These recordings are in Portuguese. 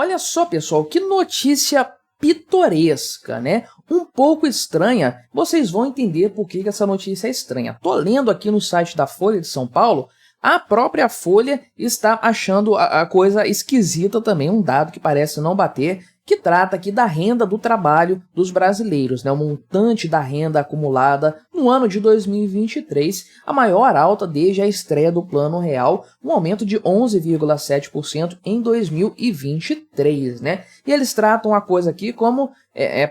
Olha só, pessoal, que notícia pitoresca, né? Um pouco estranha. Vocês vão entender por que essa notícia é estranha. Tô lendo aqui no site da Folha de São Paulo, a própria Folha está achando a coisa esquisita também, um dado que parece não bater, que trata aqui da renda do trabalho dos brasileiros, né? O montante da renda acumulada no ano de 2023, a maior alta desde a estreia do Plano Real, um aumento de 11,7% em 2023, né? E eles tratam a coisa aqui como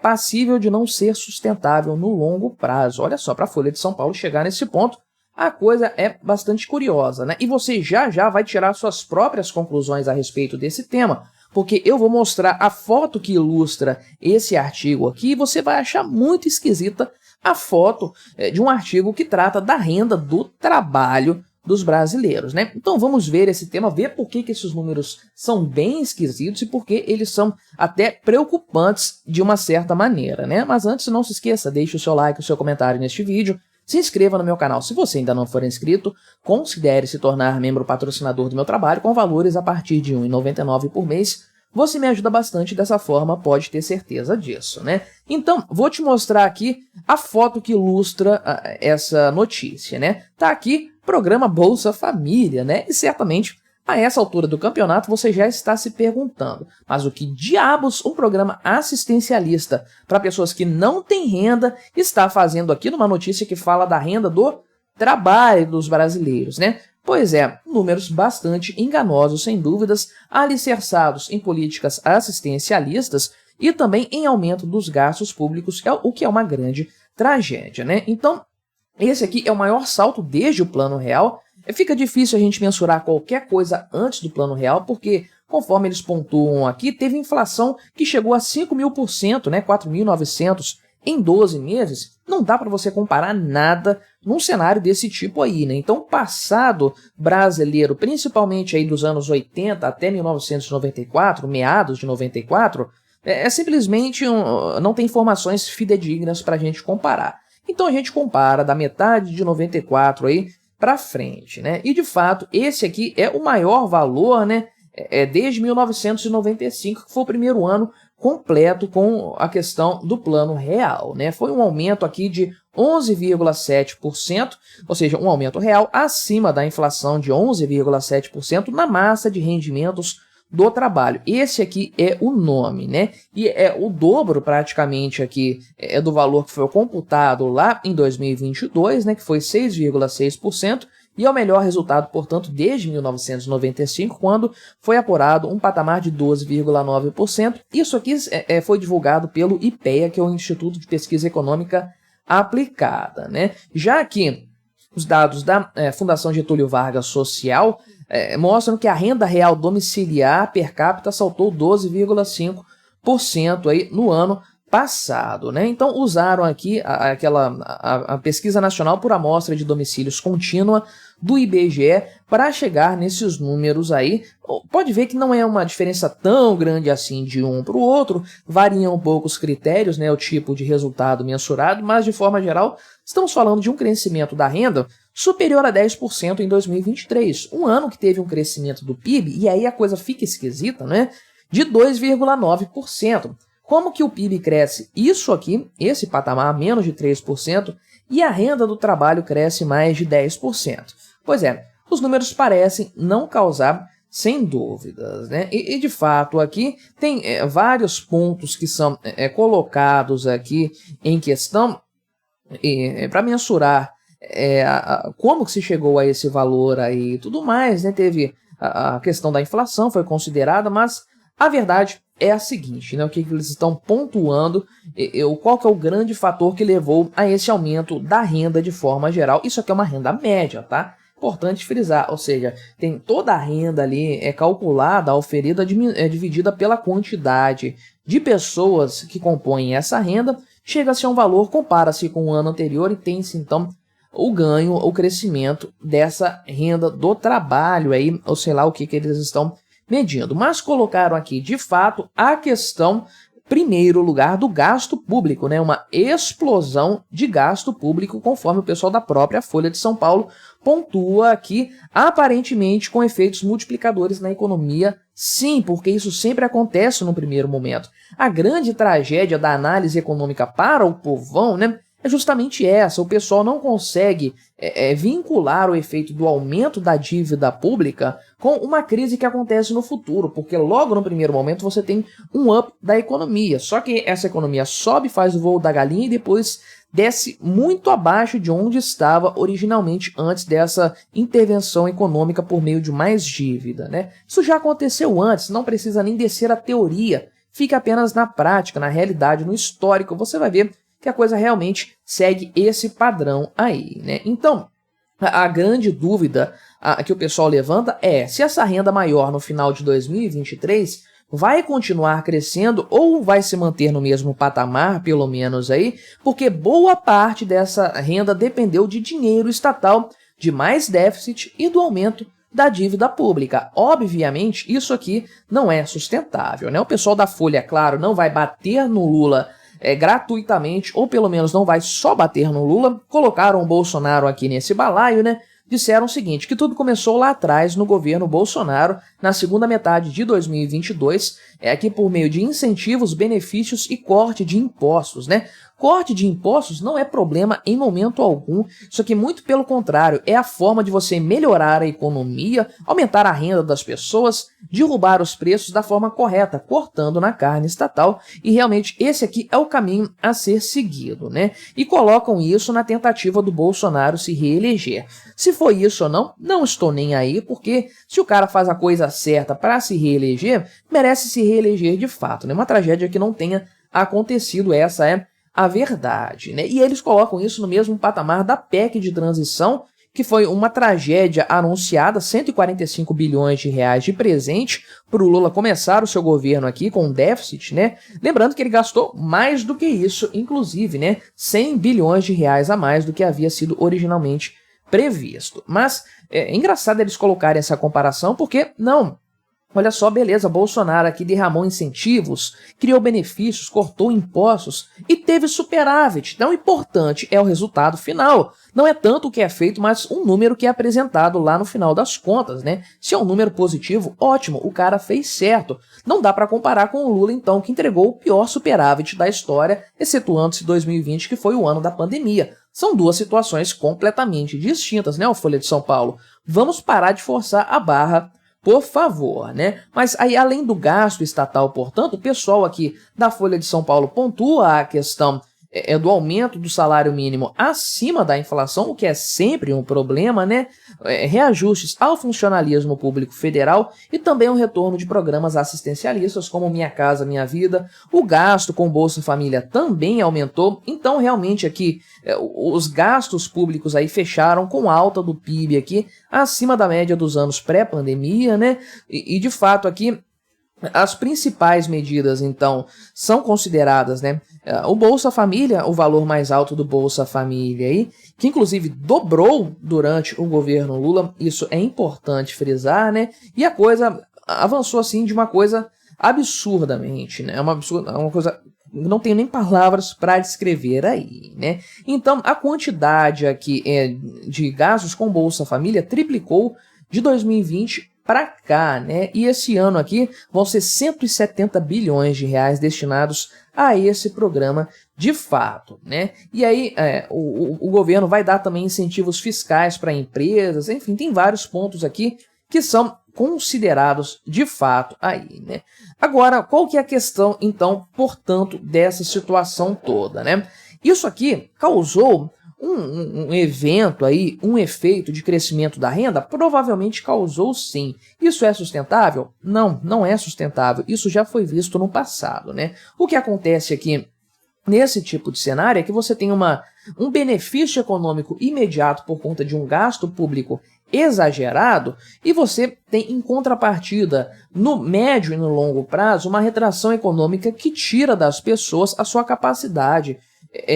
passível de não ser sustentável no longo prazo. Olha só, para a Folha de São Paulo chegar nesse ponto, a coisa é bastante curiosa, né? E você já vai tirar suas próprias conclusões a respeito desse tema, porque eu vou mostrar a foto que ilustra esse artigo aqui e você vai achar muito esquisita a foto de um artigo que trata da renda do trabalho dos brasileiros, né? Então vamos ver esse tema, ver por que esses números são bem esquisitos e por que eles são até preocupantes de uma certa maneira, né? Mas antes, não se esqueça, deixe o seu like, o seu comentário neste vídeo, se inscreva no meu canal se você ainda não for inscrito, considere se tornar membro patrocinador do meu trabalho com valores a partir de R$ 1,99 por mês. Você me ajuda bastante dessa forma, pode ter certeza disso, né? Então, vou te mostrar aqui a foto que ilustra essa notícia, né? Tá aqui, programa Bolsa Família, né? E certamente, a essa altura do campeonato, você já está se perguntando, mas o que diabos um programa assistencialista para pessoas que não têm renda está fazendo aqui numa notícia que fala da renda do trabalho dos brasileiros, né? Pois é, números bastante enganosos, sem dúvidas, alicerçados em políticas assistencialistas e também em aumento dos gastos públicos, o que é uma grande tragédia, né? Então, esse aqui é o maior salto desde o Plano Real. Fica difícil a gente mensurar qualquer coisa antes do Plano Real, porque, conforme eles pontuam aqui, teve inflação que chegou a 5.000%, né? 4.900% em 12 meses. Não dá para você comparar nada num cenário desse tipo aí, né? Então, o passado brasileiro, principalmente aí dos anos 80 até 1994, meados de 94, simplesmente não tem informações fidedignas para a gente comparar. Então, a gente compara da metade de 94 aí para frente, né? E de fato, esse aqui é o maior valor, né? Desde 1995, que foi o primeiro ano completo com a questão do Plano Real, né? Foi um aumento aqui de 11,7%, ou seja, um aumento real acima da inflação de 11,7% na massa de rendimentos do trabalho. Esse aqui é o nome, né? E é o dobro praticamente aqui do valor que foi computado lá em 2022, né? Que foi 6,6%. E é o melhor resultado, portanto, desde 1995, quando foi apurado um patamar de 12,9%. Isso aqui foi divulgado pelo IPEA, que é o Instituto de Pesquisa Econômica Aplicada, né? Já que os dados da Fundação Getúlio Vargas Social mostram que a renda real domiciliar per capita saltou 12,5% aí no ano passado, né? Então usaram aqui a pesquisa nacional por amostra de domicílios contínua do IBGE para chegar nesses números aí. Pode ver que não é uma diferença tão grande assim de um para o outro, variam um pouco os critérios, né, o tipo de resultado mensurado, mas de forma geral estamos falando de um crescimento da renda superior a 10% em 2023, um ano que teve um crescimento do PIB, e aí a coisa fica esquisita, né, de 2,9%. Como que o PIB cresce isso aqui, esse patamar, menos de 3%, e a renda do trabalho cresce mais de 10%? Pois é, os números parecem não causar, sem dúvidas, né? E de fato aqui tem vários pontos que são colocados aqui em questão para mensurar como que se chegou a esse valor aí e tudo mais, né? Teve a questão da inflação, foi considerada, mas a verdade é a seguinte, né? O que eles estão pontuando, qual que é o grande fator que levou a esse aumento da renda de forma geral. Isso aqui é uma renda média, tá? Importante frisar, ou seja, tem toda a renda ali calculada, oferida, dividida pela quantidade de pessoas que compõem essa renda, chega-se a um valor, compara-se com o ano anterior e tem-se então o ganho, o crescimento dessa renda do trabalho aí, ou sei lá o que eles estão medindo. Mas colocaram aqui, de fato, a questão, primeiro lugar, do gasto público, né? Uma explosão de gasto público, conforme o pessoal da própria Folha de São Paulo pontua aqui, aparentemente com efeitos multiplicadores na economia Sim, porque isso sempre acontece no primeiro momento. A grande tragédia da análise econômica para o povão, né, é justamente essa. O pessoal não consegue vincular o efeito do aumento da dívida pública com uma crise que acontece no futuro, porque logo no primeiro momento você tem um up da economia. Só que essa economia sobe, faz o voo da galinha e depois desce muito abaixo de onde estava originalmente antes dessa intervenção econômica por meio de mais dívida, né? Isso já aconteceu antes, não precisa nem descer a teoria, fica apenas na prática, na realidade, no histórico, você vai ver que a coisa realmente segue esse padrão aí, né? Então, a grande dúvida que o pessoal levanta é se essa renda maior no final de 2023 vai continuar crescendo ou vai se manter no mesmo patamar, pelo menos aí, porque boa parte dessa renda dependeu de dinheiro estatal, de mais déficit e do aumento da dívida pública. Obviamente, isso aqui não é sustentável, né? O pessoal da Folha, claro, não vai bater no Lula gratuitamente, ou pelo menos não vai só bater no Lula. Colocaram o Bolsonaro aqui nesse balaio, né? Disseram o seguinte, que tudo começou lá atrás no governo Bolsonaro, na segunda metade de 2022, que por meio de incentivos, benefícios e corte de impostos, né? Corte de impostos não é problema em momento algum, isso aqui muito pelo contrário, é a forma de você melhorar a economia, aumentar a renda das pessoas, derrubar os preços da forma correta, cortando na carne estatal, e realmente esse aqui é o caminho a ser seguido, né? E colocam isso na tentativa do Bolsonaro se reeleger. Se foi isso ou não, não estou nem aí, porque se o cara faz a coisa certa para se reeleger, merece se reeleger de fato, né? Uma tragédia que não tenha acontecido, essa é a verdade, né? E eles colocam isso no mesmo patamar da PEC de transição, que foi uma tragédia anunciada, 145 bilhões de reais de presente para o Lula começar o seu governo aqui com déficit, né? Lembrando que ele gastou mais do que isso, inclusive, né? 100 bilhões de reais a mais do que havia sido originalmente previsto. Mas é engraçado eles colocarem essa comparação, porque não... Olha só, beleza, Bolsonaro aqui derramou incentivos, criou benefícios, cortou impostos e teve superávit. Então, o importante é o resultado final. Não é tanto o que é feito, mas um número que é apresentado lá no final das contas, né? Se é um número positivo, ótimo, o cara fez certo. Não dá para comparar com o Lula, então, que entregou o pior superávit da história, excetuando-se 2020, que foi o ano da pandemia. São duas situações completamente distintas, né, o Folha de São Paulo? Vamos parar de forçar a barra, por favor, né? Mas aí, além do gasto estatal, portanto, o pessoal aqui da Folha de São Paulo pontua a questão do aumento do salário mínimo acima da inflação, o que é sempre um problema, né? Reajustes ao funcionalismo público federal e também o retorno de programas assistencialistas como Minha Casa Minha Vida. O gasto com Bolsa Família também aumentou, então realmente aqui os gastos públicos aí fecharam com alta do PIB aqui acima da média dos anos pré-pandemia, né? E de fato aqui as principais medidas, então, são consideradas, né? O Bolsa Família, o valor mais alto do Bolsa Família aí, que inclusive dobrou durante o governo Lula, isso é importante frisar, né? E a coisa avançou assim de uma coisa absurdamente, né? É uma coisa, não tenho nem palavras para descrever aí, né? Então, a quantidade aqui de gastos com Bolsa Família triplicou de 2020 para cá, né? E esse ano aqui vão ser 170 bilhões de reais destinados a esse programa de fato, né? E aí o governo vai dar também incentivos fiscais para empresas, enfim, tem vários pontos aqui que são considerados de fato aí, né? Agora, qual que é a questão, então, portanto, dessa situação toda, né? Isso aqui causou um evento aí, um efeito de crescimento da renda? Provavelmente causou sim. Isso é sustentável? Não, não é sustentável. Isso já foi visto no passado, né? O que acontece aqui nesse tipo de cenário é que você tem um benefício econômico imediato por conta de um gasto público exagerado e você tem em contrapartida, no médio e no longo prazo, uma retração econômica que tira das pessoas a sua capacidade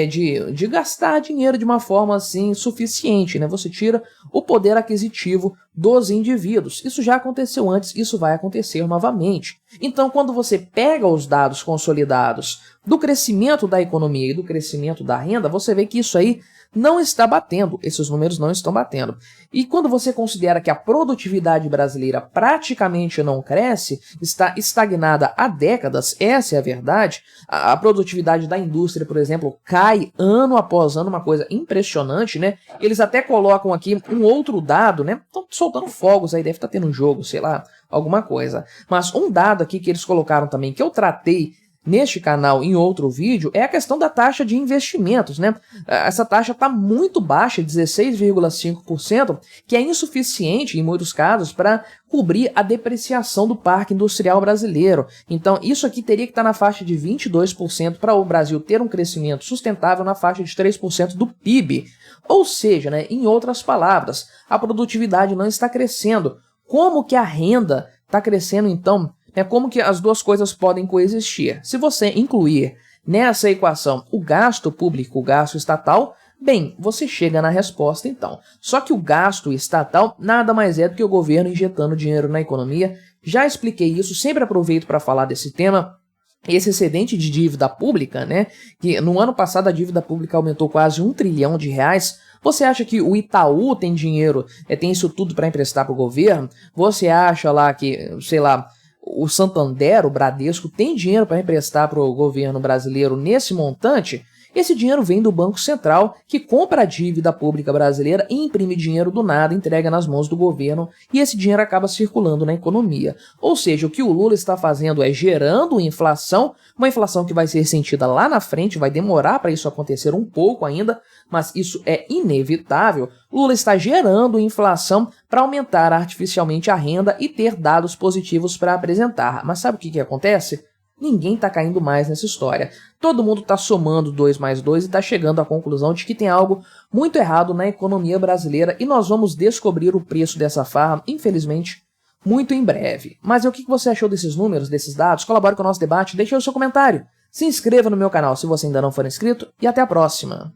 de gastar dinheiro de uma forma assim suficiente, né? Você tira o poder aquisitivo dos indivíduos. Isso já aconteceu antes, isso vai acontecer novamente. Então, quando você pega os dados consolidados do crescimento da economia e do crescimento da renda, você vê que isso aí não está batendo, esses números não estão batendo. E quando você considera que a produtividade brasileira praticamente não cresce, está estagnada há décadas, essa é a verdade, a produtividade da indústria, por exemplo, cai ano após ano, uma coisa impressionante, né? Eles até colocam aqui um outro dado, né? Estão soltando fogos aí, deve estar tendo um jogo, sei lá, alguma coisa. Mas um dado aqui que eles colocaram também, que eu tratei neste canal, em outro vídeo, é a questão da taxa de investimentos, né? Essa taxa está muito baixa, 16,5%, que é insuficiente, em muitos casos, para cobrir a depreciação do parque industrial brasileiro. Então, isso aqui teria que estar na faixa de 22% para o Brasil ter um crescimento sustentável na faixa de 3% do PIB. Ou seja, né, em outras palavras, a produtividade não está crescendo. Como que a renda está crescendo, então? Como que as duas coisas podem coexistir? Se você incluir nessa equação o gasto público, o gasto estatal, bem, você chega na resposta então. Só que o gasto estatal nada mais é do que o governo injetando dinheiro na economia. Já expliquei isso, sempre aproveito para falar desse tema. Esse excedente de dívida pública, né, que no ano passado a dívida pública aumentou quase R$1 trilhão. Você acha que o Itaú tem dinheiro, tem isso tudo para emprestar para o governo? Você acha lá que, sei lá, o Santander, o Bradesco, tem dinheiro para emprestar para o governo brasileiro nesse montante? Esse dinheiro vem do Banco Central, que compra a dívida pública brasileira e imprime dinheiro do nada, entrega nas mãos do governo, e esse dinheiro acaba circulando na economia. Ou seja, o que o Lula está fazendo é gerando inflação, uma inflação que vai ser sentida lá na frente, vai demorar para isso acontecer um pouco ainda, mas isso é inevitável. Lula está gerando inflação para aumentar artificialmente a renda e ter dados positivos para apresentar. Mas sabe o que acontece? Ninguém está caindo mais nessa história. Todo mundo está somando 2 mais 2 e está chegando à conclusão de que tem algo muito errado na economia brasileira e nós vamos descobrir o preço dessa farra, infelizmente, muito em breve. Mas e o que você achou desses números, desses dados? Colabore com o nosso debate, deixe o seu comentário. Se inscreva no meu canal se você ainda não for inscrito e até a próxima.